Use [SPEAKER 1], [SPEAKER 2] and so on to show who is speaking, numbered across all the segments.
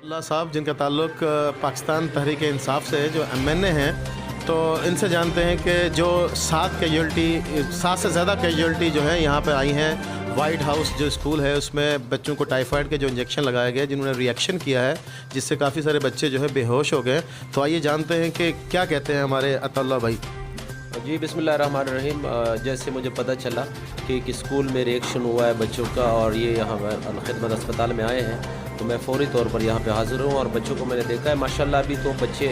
[SPEAKER 1] अल्लाह साहब जिनका ताल्लुक़ पाकिस्तान तहरीक इंसाफ से है, जो MNA हैं, तो इनसे जानते हैं कि जो 7 से ज़्यादा कैजुअल्टी जो है यहाँ पे आई हैं। वाइट हाउस जो स्कूल है उसमें बच्चों को टाइफाइड के जो इंजेक्शन लगाए गए, जिन्होंने रिएक्शन किया है, जिससे काफ़ी सारे बच्चे जो है बेहोश हो गए। तो आइए जानते हैं कि क्या कहते हैं हमारे अताउल्लाह भाई।
[SPEAKER 2] जी बिस्मिल्लाहिर्रहमानिर्रहीम। जैसे मुझे पता चला कि स्कूल में रिएक्शन हुआ है बच्चों का और ये यहाँ खिदमत अस्पताल में आए हैं, तो मैं फ़ौरी तौर पर यहाँ पे हाज़िर हूँ और बच्चों को मैंने देखा है। माशाल्लाह अभी तो बच्चे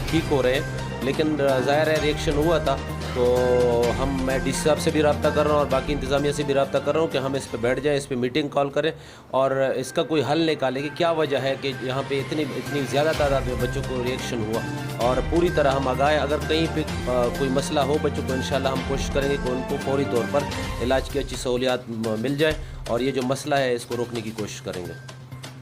[SPEAKER 2] ठीक हो रहे हैं, लेकिन ज़ाहिर है रिएक्शन हुआ था। तो मैं DC साहब से भी रब्ता कर रहा हूँ और बाकी इंतज़ामिया से भी रब्ता कर रहा हूँ कि हम इस पर बैठ जाएँ, इस पर मीटिंग कॉल करें और इसका कोई हल निकालें कि क्या वजह है कि यहाँ पे इतनी ज़्यादा तादाद में बच्चों को रिएक्शन हुआ। और पूरी तरह हम आगाह, अगर कहीं पे कोई मसला हो बच्चों को, इंशाल्लाह हम कोशिश करेंगे कि उनको फौरी तौर पर इलाज की अच्छी सहूलियात मिल जाए और ये जो मसला है इसको रोकने की कोशिश करेंगे।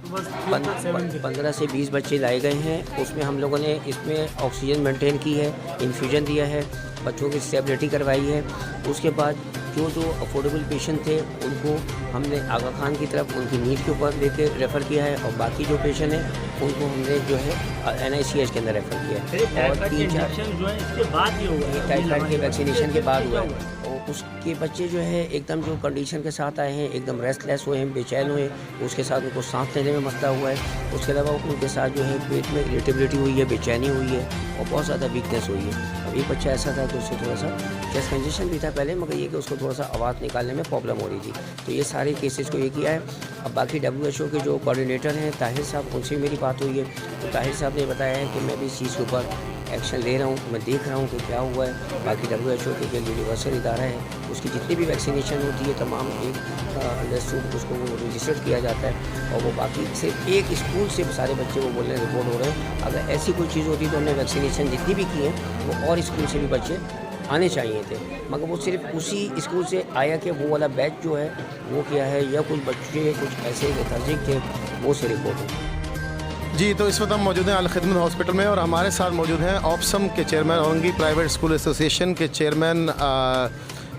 [SPEAKER 3] 15 से 20 बच्चे लाए गए हैं। उसमें हम लोगों ने इसमें ऑक्सीजन मेंटेन की है, इन्फ्यूजन दिया है, बच्चों की स्टेबिलिटी करवाई है। उसके बाद जो अफोर्डेबल पेशेंट थे उनको हमने आगा खान की तरफ उनकी नीड के ऊपर लेके रेफ़र किया है और बाकी जो पेशेंट हैं उनको हमने जो है NICH के अंदर रेफ़र किया है। और 3-4
[SPEAKER 4] जो है इसके बाद ही हुआ है,
[SPEAKER 3] टाइफाइड के वैक्सीनेशन के बाद हुआ है। और उसके बच्चे जो है एकदम जो कंडीशन के साथ आए हैं, एकदम रेस्टलेस हुए हैं, बेचैन हुए, उसके साथ उनको सांस लेने में मसला हुआ है। उसके अलावा उनके साथ जो है पेट में इरिटेबिलिटी हुई है, बेचैनी हुई है और बहुत ज़्यादा वीकनेस हुई है। और एक बच्चा ऐसा था कि उससे थोड़ा सा चेस्ट कंजेशन भी था पहले, मगर ये कि उसको थोड़ा सा आवाज़ निकालने में प्रॉब्लम हो रही थी। तो ये सारे केसेस को ये किया है। अब बाकी WHO के जो कोऑर्डिनेटर हैं ताहिर साहब, उनसे मेरी बात हुई है, तो ताहिर साहब ने बताया है कि मैं भी इस चीज़ के ऊपर एक्शन ले रहा हूँ, मैं देख रहा हूँ कि क्या हुआ है। बाकी WHO के जो यूनिवर्सल इदारा है उसकी जितनी भी वैक्सीनेशन होती है तमाम एक अंडरस्टूड उसको वो रजिस्टर्ड किया जाता है और वो बाकी सिर्फ एक स्कूल से सारे बच्चे वो बोलने रिपोर्ट हो रहे हैं। अगर ऐसी कोई चीज़ होती तो हमने वैक्सीनेशन जितनी भी की है वो और स्कूल से भी बच्चे आने चाहिए थे, मगर वो सिर्फ उसी स्कूल से आया कि वो वाला बैच जो है वो क्या है, या कुछ बच्चे कुछ ऐसे लेथार्जिक थे वो से रिपोर्ट हो।
[SPEAKER 1] जी, तो इस वक्त हम मौजूद हैं अल खिदमत हॉस्पिटल में और हमारे साथ मौजूद हैं ऑप्सम के chairman, Orangi private school association के चेयरमैन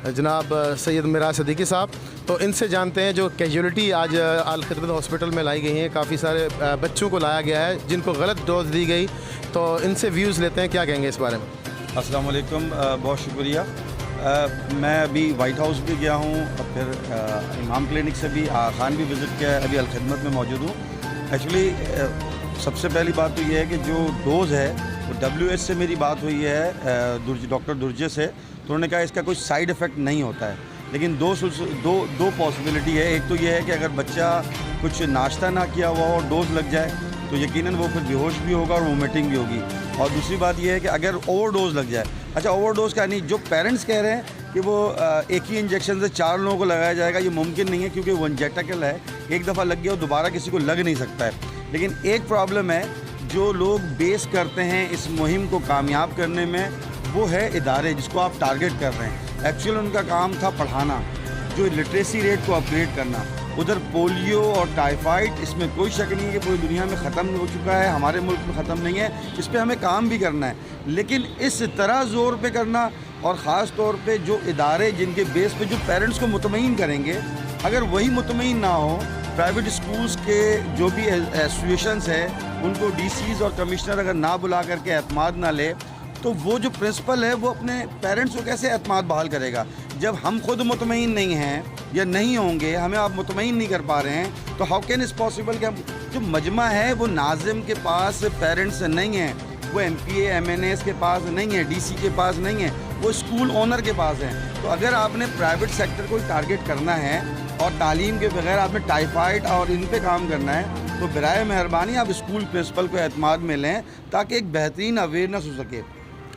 [SPEAKER 1] जनाब सैयद मिराज सदीकी साहब। तो इनसे जानते हैं जो कैजुअलिटी आज अल खिदमत हॉस्पिटल में लाई गई हैं, काफ़ी सारे बच्चों को लाया गया है जिनको गलत डोज दी गई, तो इनसे व्यूज़ लेते हैं, क्या कहेंगे इस बारे में।
[SPEAKER 5] अस्सलाम वालेकुम, बहुत शुक्रिया। मैं अभी वाइट हाउस भी गया हूँ और फिर इमाम क्लिनिक से भी खान भी विज़िट किया है, अभी अल खिदमत में मौजूद हूँ। एक्चुअली सबसे पहली बात तो ये है कि जो डोज़ है वो WHO से मेरी बात हुई है, डॉक्टर दुर्जे से, तो उन्होंने कहा इसका कोई साइड इफ़ेक्ट नहीं होता है। लेकिन दो पॉसिबिलिटी है। एक तो ये है कि अगर बच्चा कुछ नाश्ता ना किया हुआ और डोज़ लग जाए तो यकीनन वो फिर बेहोश भी होगा और वोमिटिंग भी होगी। और दूसरी बात ये है कि अगर ओवरडोज़ लग जाए, अच्छा ओवरडोज़ का नहीं, जो पेरेंट्स कह रहे हैं कि वो एक ही इंजेक्शन से 4 लोगों को लगाया जाएगा, ये मुमकिन नहीं है क्योंकि वो इंजेक्टेबल है, एक दफ़ा लग गया और दोबारा किसी को लग नहीं सकता है। लेकिन एक प्रॉब्लम है जो लोग बेस करते हैं इस मुहिम को कामयाब करने में, वो है इदारे जिसको आप टारगेट कर रहे हैं। एक्चुअली उनका काम था पढ़ाना, जो लिटरेसी रेट को अपग्रेड करना। उधर पोलियो और टाइफाइड, इसमें कोई शक नहीं है कि पूरी दुनिया में ख़त्म हो चुका है, हमारे मुल्क में ख़त्म नहीं है, इस पर हमें काम भी करना है। लेकिन इस तरह ज़ोर पे करना, और ख़ास तौर पे जो इदारे जिनके बेस पे जो पेरेंट्स को मुतमईन करेंगे, अगर वही मुतमईन ना हो, प्राइवेट स्कूल्स के जो भी एसोसिएशंस हैं उनको DCs और कमिश्नर अगर ना बुला करके एतमाद ना ले, तो वो जो प्रिंसिपल है वो अपने पेरेंट्स को कैसे एतमाद बहाल करेगा। जब हम खुद मुतमईन नहीं हैं या नहीं होंगे, हमें आप मुतमईन नहीं कर पा रहे हैं, तो हाउ कैन इज़ पॉसिबल कि हम जो मजमा है वो नाज़िम के पास पेरेंट्स नहीं हैं, वो MPA MNAs के पास नहीं है, DC के पास नहीं है, वो स्कूल ओनर के पास हैं। तो अगर आपने प्राइवेट सेक्टर को टारगेट करना है और तालीम के बगैर आपने टाइफाइड और इन पे काम करना है, तो बराए मेहरबानी आप स्कूल प्रिंसिपल को एतमाद में लें ताकि एक बेहतरीन अवेयरनेस हो सके।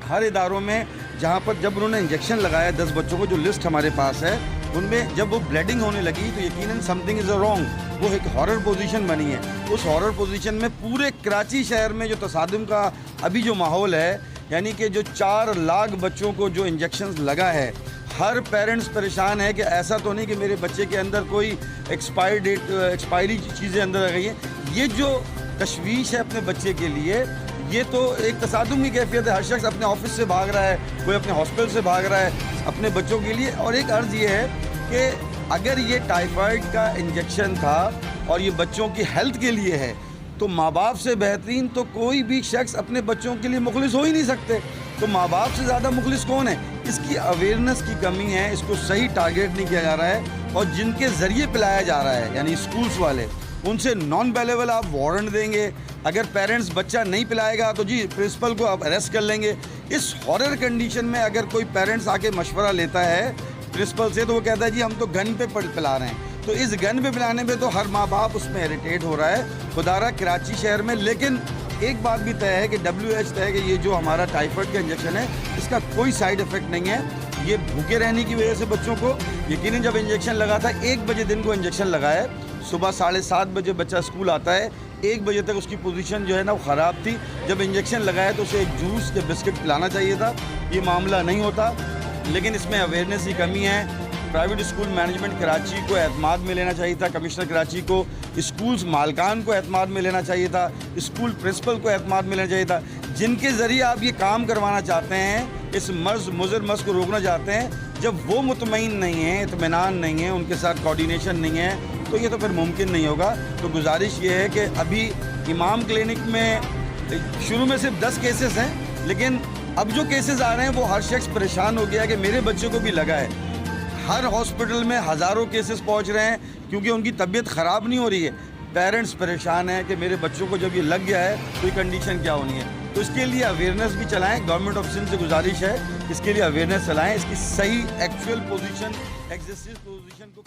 [SPEAKER 5] हर इदारों में जहाँ पर जब उन्होंने इंजेक्शन लगाया 10 बच्चों को, जो लिस्ट हमारे पास है, उनमें जब वो ब्लीडिंग होने लगी तो यकीनन समथिंग इज़ रॉन्ग। वो एक हॉरर पोजीशन बनी है। उस हॉरर पोजीशन में पूरे कराची शहर में जो तसादुम का अभी जो माहौल है, यानी कि जो 4 लाख बच्चों को जो इंजेक्शन्स लगा है, हर पेरेंट्स परेशान है कि ऐसा तो नहीं कि मेरे बच्चे के अंदर कोई एक्सपायरी चीज़ें अंदर आ गई हैं। ये जो तशवीश है अपने बच्चे के लिए, ये तो एक तसादुम की कैफियत है। हर शख्स अपने ऑफिस से भाग रहा है, कोई अपने हॉस्पिटल से भाग रहा है अपने बच्चों के लिए। और एक अर्ज़ ये है कि अगर ये टाइफाइड का इंजेक्शन था और ये बच्चों की हेल्थ के लिए है, तो माँ बाप से बेहतरीन तो कोई भी शख्स अपने बच्चों के लिए मुखलिस हो ही नहीं सकते। तो माँ बाप से ज़्यादा मुखलिस कौन है? इसकी अवेयरनेस की कमी है, इसको सही टारगेट नहीं किया जा रहा है, और जिनके ज़रिए पिलाया जा रहा है यानी स्कूल्स वाले, उनसे नॉन अवेलेबल आप वारंट देंगे। अगर पेरेंट्स बच्चा नहीं पिलाएगा तो जी प्रिंसिपल को आप अरेस्ट कर लेंगे। इस हॉरर कंडीशन में अगर कोई पेरेंट्स आके मशवरा लेता है प्रिंसिपल से, तो वो कहता है जी हम तो गन पे पिला रहे हैं। तो इस गन पे पिलाने पे तो हर माँ बाप उसमें इरिटेट हो रहा है खुदारा कराची शहर में। लेकिन एक बात भी तय है कि WHO तय है कि ये जो हमारा टाइफाइड का इंजेक्शन है इसका कोई साइड इफ़ेक्ट नहीं है। ये भूखे रहने की वजह से बच्चों को, यकीनन जब इंजेक्शन लगा था 1 बजे दिन को इंजेक्शन लगाया, सुबह 7:30 बजे बच्चा स्कूल आता है, 1 बजे तक उसकी पोजीशन जो है ना वो ख़राब थी। जब इंजेक्शन लगाया तो उसे एक जूस या बिस्किट पिलाना चाहिए था। ये मामला नहीं होता, लेकिन इसमें अवेयरनेस की कमी है। प्राइवेट स्कूल मैनेजमेंट कराची को एतमाद में लेना चाहिए था, कमिश्नर कराची को, स्कूल्स मालकान को एतमाद में लेना चाहिए था, स्कूल प्रिंसिपल को एतमाद में लेना चाहिए था। जिनके ज़रिए आप ये काम करवाना चाहते हैं, इस मुज़र मर्ज़ को रोकना चाहते हैं, जब वो मुतमईन नहीं है, इत्मीनान नहीं है, उनके साथ कोऑर्डिनेशन नहीं है, तो ये तो फिर मुमकिन नहीं होगा। तो गुजारिश ये है कि अभी इमाम क्लिनिक में शुरू में सिर्फ 10 केसेस हैं, लेकिन अब जो केसेस आ रहे हैं वो हर शख्स परेशान हो गया कि मेरे बच्चे को भी लगा है। हर हॉस्पिटल में हज़ारों केसेस पहुंच रहे हैं क्योंकि उनकी तबीयत ख़राब नहीं हो रही है। पेरेंट्स परेशान हैं कि मेरे बच्चों को जब ये लग गया है तो ये कंडीशन क्या होनी है। तो इसके लिए अवेयरनेस भी चलाएं। गवर्नमेंट ऑफ सिंध से गुजारिश है इसके लिए अवेयरनेस चलाएं, इसकी सही एक्चुअल पोजीशन, एग्जिस्टिंग पोजीशन को